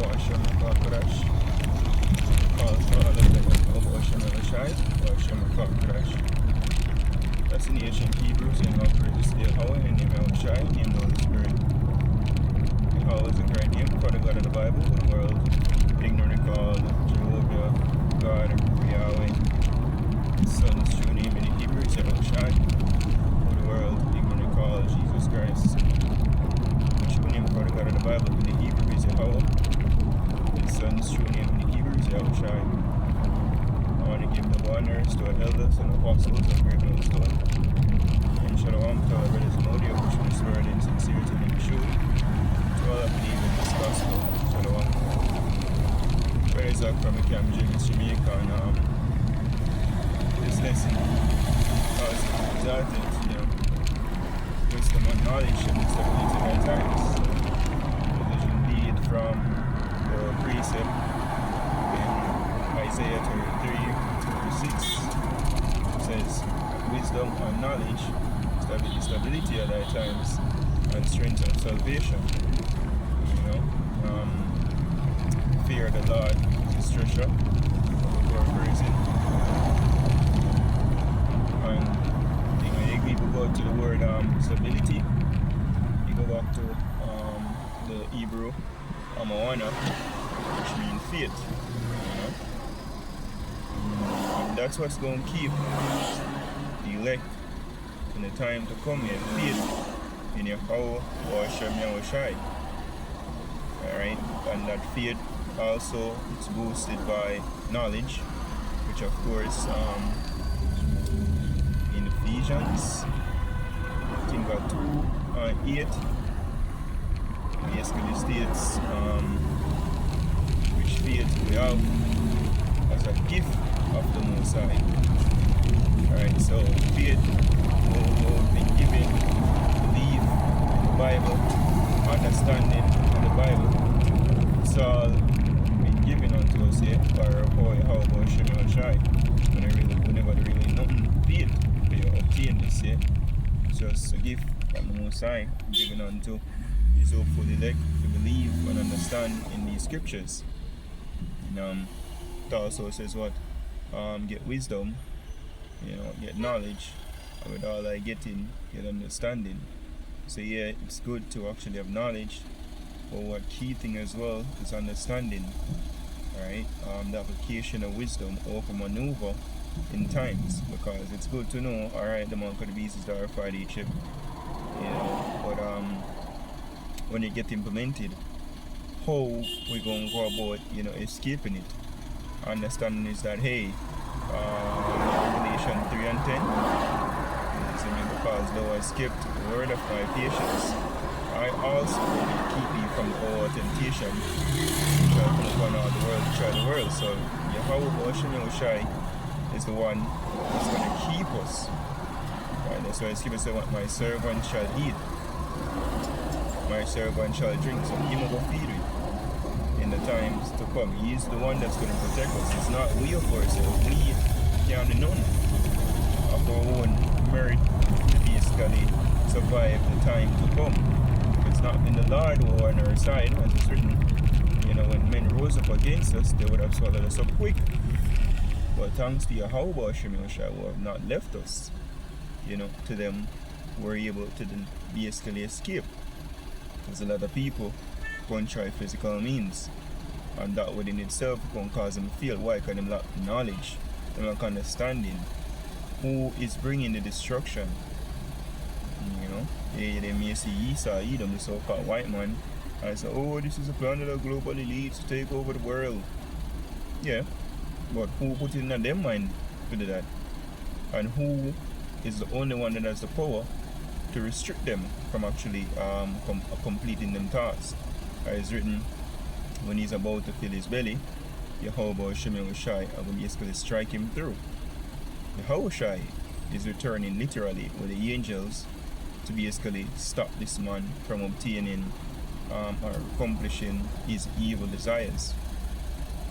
Hashem HaKadosh, also all of them of Hashem Eloshai, Hashem HaKadosh. That's in the ancient Hebrews, and how praise the Yahweh, and name Eloshai, name the Holy Spirit. Yahweh is the great name, Father God of the Bible, for the world, ignorant called Jehovah, God, Yahweh. His Son's true name in the Hebrew is Eloshai, for the world, ignorant called Jesus Christ. The true name, Father God of the Bible, in the Hebrew is Yahweh. His Son's true name in the Hebrew is Eloshai. I want to give the honors to our elders and apostles of Great Millstone. And shalom to our brothers and audio, pushing this word in sincerity and truth. To all that believe in this gospel, shalom. Brother Zach from the Camp James, Jamaica, and this lesson has exalted, wisdom and knowledge and stability of our times. It is indeed from the precept in Isaiah 33:6 says, wisdom and knowledge, stability at thy times, and strength and salvation. Fear of the Lord is his treasure, for praising. And if people go to the word stability, you go back to the Hebrew Amawana, which means faith. And that's what's going to keep the elect in the time to come here, faith in Yahweh or Hashem Yahushai. Alright, and that faith also is boosted by knowledge, which of course in Ephesians, I think 2:8 basically states which faith we have as a gift of the Most High. Alright, so faith we've been given, belief in the Bible, understanding of the Bible. It's all been given unto us here by our boy how about Shema Shai. Whenever really nothing faith to obtain this here. It's just a gift from the Most High given unto his hopeful elect to believe and understand in these scriptures. And it also says what? Get wisdom, get knowledge, and with all I getting, get understanding. So yeah, it's good to actually have knowledge, but what key thing as well is understanding. Alright, the application of wisdom or for maneuver in times, because it's good to know, alright, the mark of the beast is the RFID chip, but when it get implemented, how we gonna go about, escaping it. Understanding is that, hey, Revelation 3 and 10, because thou hast kept the word of my patience, I also will keep you from all temptation, which shall come upon all the world to try the world. So Yahweh Hashem Yahushai is the one that's going to keep us. Right? That's why it's given say what my servant shall eat, my servant shall drink, so he will feed you in the times to come. He is the one that's going to protect us. It's not we of course, we can't do none of our own merit to basically survive the time to come. It's not been the Lord who are on our side, as it's written, when men rose up against us, they would have swallowed us up quick. But thanks to Yahweh Hashem Yahushai, who have not left us, to them, we're able to basically escape. There's a lot of people going to try physical means, and that within itself can cause them to fail. Why? Because they lack knowledge, they lack understanding. Who is bringing the destruction? They may see Esau, Edom, the so-called white man, and say, oh, this is a plan of the global elites to take over the world. Yeah, but who put it in their mind to do that? And who is the only one that has the power to restrict them from actually completing them tasks? As written, when he's about to fill his belly, Yahweh Hashem Yahushai will basically strike him through. Yahushai is returning literally with the angels to basically stop this man from obtaining or accomplishing his evil desires.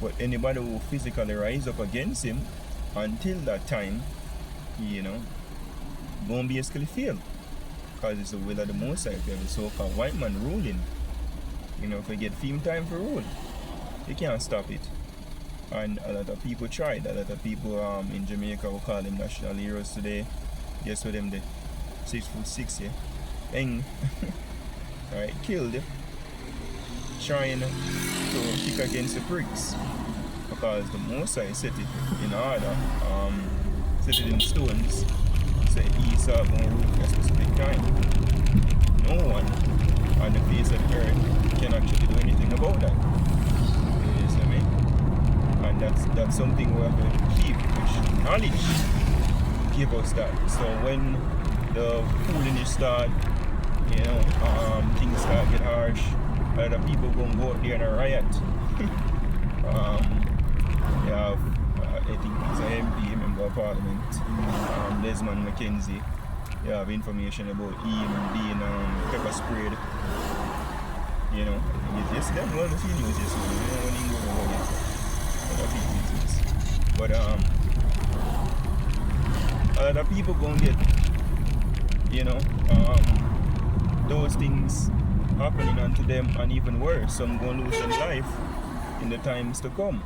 But anybody who physically rise up against him until that time, won't basically fail. Because it's the will of the Most High. If you have a so-called white man ruling, if you get fame time for rule. You can't stop it. And a lot of people tried. A lot of people in Jamaica will call them national heroes today. Guess what them did? 6'6", yeah. Eng. Alright, killed. Trying to kick against the pricks. Because the Mosai set it in order. Set it in stones. Say Esau gonna rule a specific time. No one on the face of the earth can actually do anything about that. You see me? And that's something we have to keep, which knowledge give us that. So when the foolishness start, things start get harsh, a lot of people gonna go out there and riot. You have, I think he's an MP, member of Parliament, Desmond McKenzie. You have information about him being pepper sprayed. You know, yes, them well, the news yesterday. You know when he goes over it. But a lot of people gonna get, those things happening unto them, and even worse, some gonna lose their life in the times to come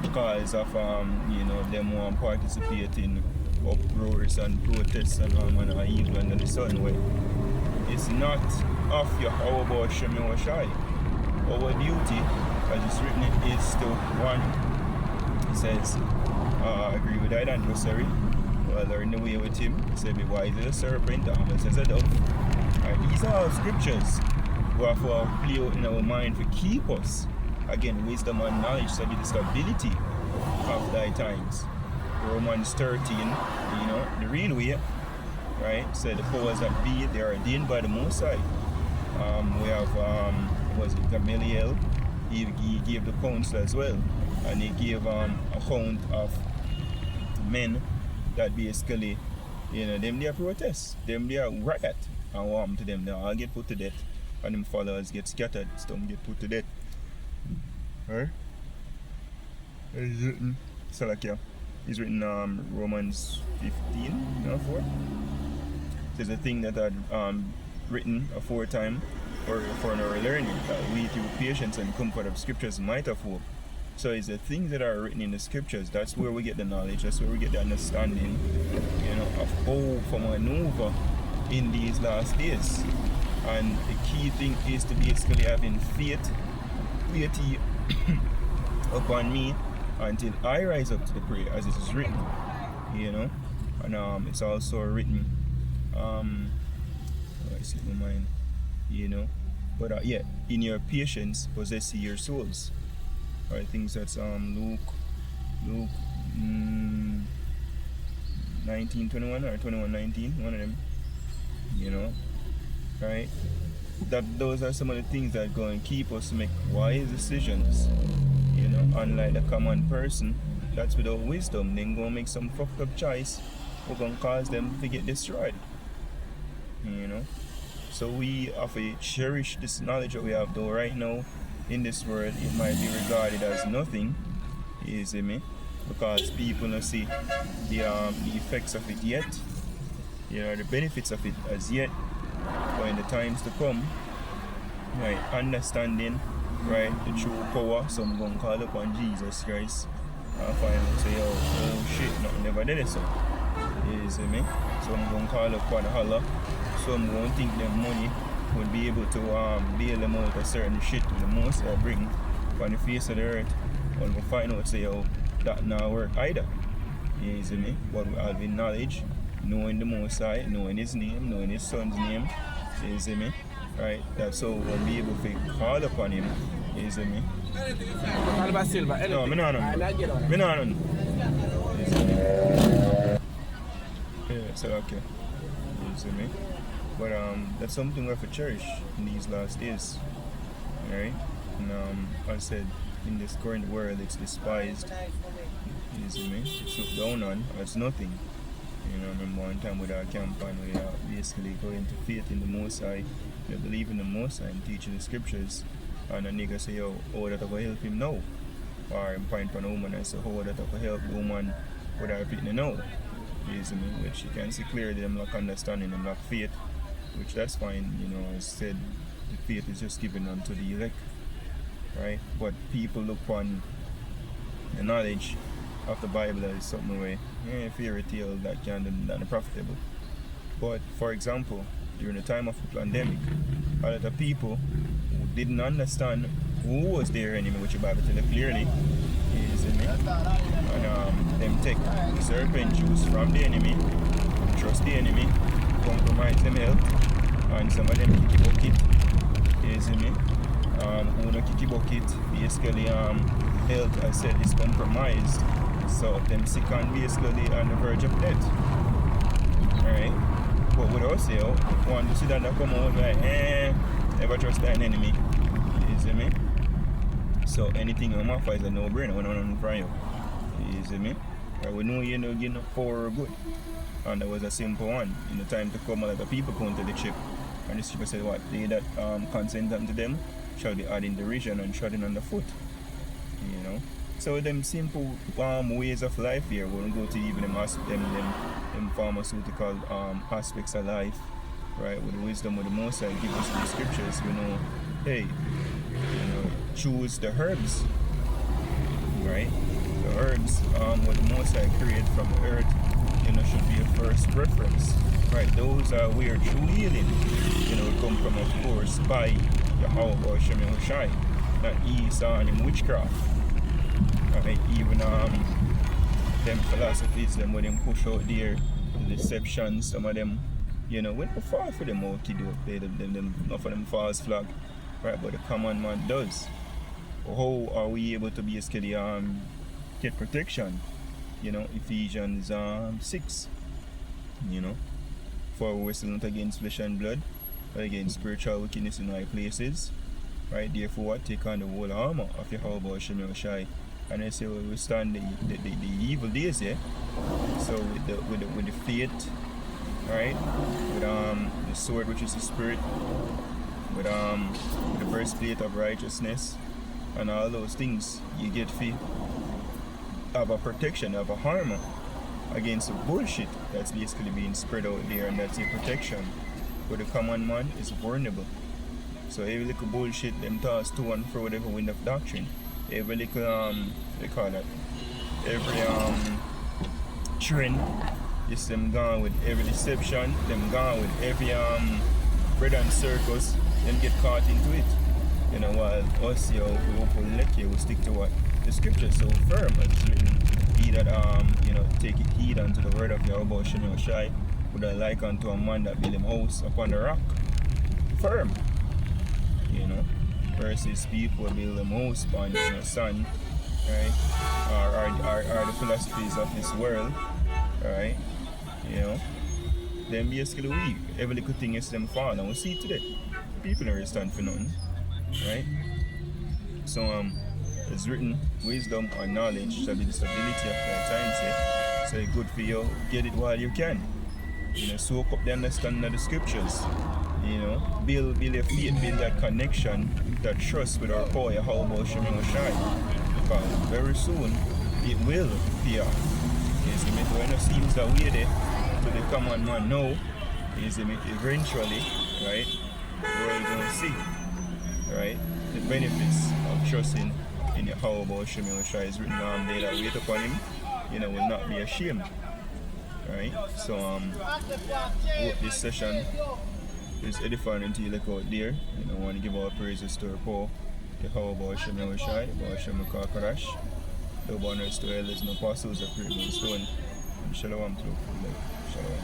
because of them want to participate in uproars and protests and all manner of evil under the sun. Way it's not of your how about Shemi or Shai. Our duty, as it's written, is to one. It says, agree with thy adversary, while learn the way with him. He said, be wise as a serpent, harmless as a dove. And these are all scriptures we have to play out in our mind to keep us. Again, wisdom and knowledge, so the stability of thy times. Romans 13, the real way, right? So the powers that be, they are ordained by the Most High. We have, was it Gamaliel? He gave the counsel as well. And he gave account of men that basically, them they protest, them they riot and warm to them. They all get put to death, and them followers get scattered, some get put to death. Right? It's written Romans 15, 4. There's a thing that I'd written aforetime for our learning, that we through patience and comfort of scriptures might have hope. So it's the things that are written in the scriptures, that's where we get the knowledge, that's where we get the understanding, of how to maneuver in these last days. And the key thing is to basically having faith upon me until I rise up to the prayer, as it is written, and it's also written, I see my mind, but in your patience possess your souls. I think that's Luke 19:21 or 21:19, one of them, right? Those are some of the things that go and keep us to make wise decisions. Unlike the common person that's without wisdom, then go make some fucked up choice, we're gonna cause them to get destroyed. So we have to cherish this knowledge that we have, though right now in this world it might be regarded as nothing, you see me? Because people don't see the effects of it yet, the benefits of it as yet. But in the times to come, right, understanding, right, the true power, some gonna call upon Jesus Christ and find out say, oh shit, nothing never did it so. You see me? Some gonna call upon Allah, some gonna think their money would be able to bail them out of certain shit with the most they bring on the face of the earth. But we'll find out say, that not work either. You see me? But we have in knowledge, knowing the Most High, knowing His name, knowing His Son's name, you see me? Right? That's how we'll be able to call upon Him, you see me? No, me not know. Me not know. Yeah, so okay. You see me? But that's something we have to cherish in these last days. Alright? And as I said, in this current world it's despised. You see me? It's looked down on as nothing. I remember one time with our campaign we are basically going to faith in the Most High, we believe in the Most High and teaching the scriptures, and a nigga say, that I will help him now. Or in point on a woman and say, that I will help the woman with her fitting now. You see me? Which you can see clearly them lack understanding, them lack faith, which that's fine, as said, the faith is just given unto the elect. right? But people look upon the knowledge of the Bible as something where fairy tale that can be profitable. But for example, during the time of the pandemic, a lot of people who didn't understand who was their enemy, which the Bible tells you clearly, is me. And them take serpent juice from the enemy, trust the enemy, compromise them health, and some of them kick bucket, is me. Who no kick bucket, basically health, I said, is compromised. So them sick and basically on the verge of death. Alright? But with us here, want to see that come out like, never trust an enemy. You see me? So anything you offer is a no-brainer when I'm from you. You see me? Right, we know you know getting up for good. And that was a simple one. In the time to come, a lot of people come to the ship. And the ship said what? They that consent unto them shall be adding derision and treading on the foot. You know? So them simple ways of life here, we won't go to even them pharmaceutical aspects of life, right? With the wisdom of the Most High, give us the scriptures. We know, hey, choose the herbs, right? The herbs, what the Most High created from the earth, should be a first preference, right? Those are where true healing, come from, of course, by Yahweh Shem Shai, not Esau and witchcraft. Right, even them philosophies, them when them push out there, the deception, some of them, we don't fall for them out to do them not for them false flag, right? But the common man does. How are we able to basically get protection? Ephesians 6. For we wrestle not against flesh and blood, but against spiritual wickedness in high places. Right, therefore take on the whole armor of Yahweh Shem Shai. And they say we withstand the evil days, yeah. So with the faith, right? With the sword, which is the spirit, with the breastplate of righteousness, and all those things, you get faith, have a protection, have a armor against the bullshit that's basically being spread out there, and that's a protection. But the common man is vulnerable. So every little bullshit them toss to and fro whatever wind of doctrine. Every little they call that, every trend, is them gone with every deception, them gone with every bread and circus, them get caught into it. While us here, we stick to what the scripture is so firm, it's written, he that take it heed unto the word of Yahweh Shem Shai, would I like unto a man that build him house upon the rock. Firm. Versus people build them house upon sand, right? Or the philosophies of this world, right? Then basically every little thing is them fall, and we see today. People don't stand for nothing, right? So it's written, wisdom or knowledge shall be the stability of thy times, so it's good for you, get it while you can. Soak up the understanding of the scriptures. Build your faith, build that connection, that trust with our power, Yahweh Shem Shai. Because very soon it will pay off. When it seems that way there to the common man now, eventually, right, we're going to see, right, the benefits of trusting in Yahweh Shem Shai is written down there that wait upon him, will not be ashamed. Right? So hope this session is edifying until you look out there. I want to give our praises to our Paul, Yahweh Shem Shai, Shem Kakarash, the honors to elders and apostles of Great Stone, and Shalom to Shalom.